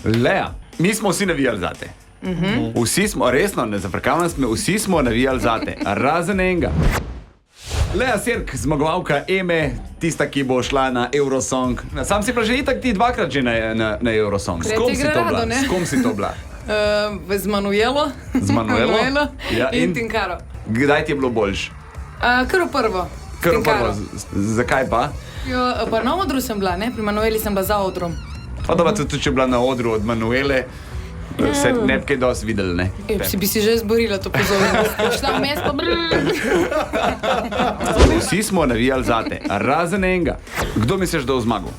Lea, mi smo vsi navijali zate. Vsi smo, resno, ne zafrkavam se, vsi smo navijali zate, razen enega. Lea Sirk, zmagovalka Eme, tista, ki bo šla na Eurosong. Sam si pa že itak ti dvakrat že na Eurosong. S kom si to bila? S kom si to bila? Z Manuelo. Z Manuelo? Ja, in Tinkaro. Kdaj ti je bilo boljš? Kar prvo. Zakaj pa? Pa na odru sem bila, ne? Pri Manueli sem bila za odrom. Pa da pa tudi, če bila na odru od Manuele, se ne bi kaj dosti videli, ne? Bi si že izborila to pozornost. Šla vmes pa Vsi smo navijali zate, razen enega. Kdo misliš, da bo zmagal?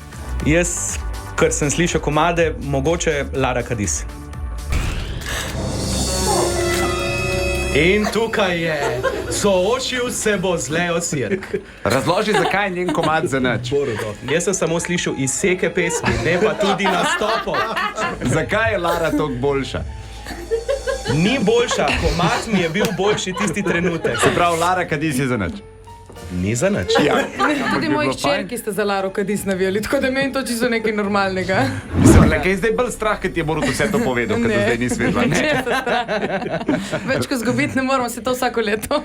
Jaz, ker sem slišal komade, mogoče Lara Kadis. In tukaj je, soočil se bo z Leo Sirk. Razloži, zakaj je njen komad za nič. Jaz sem samo slišal izseke pesmi, ne pa tudi nastopov. Zakaj je Lara toliko boljša? Ni boljša, komad mi je bil boljši tisti trenutek. Se pravi, Lara Kadis je za nič. Ni za nič. Ja. Tudi moji hčerki ste za Laro Kadis navijali, tako da meni to čisto nekaj normalnega. Mislim, kaj je zdaj bolj strah, ker ti je Borut vse to povedal, ker do zdaj nisi vedela. Več ko zgubiti ne moramo, se to vsako leto.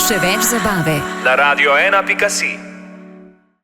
Še več zabave na radio1.si.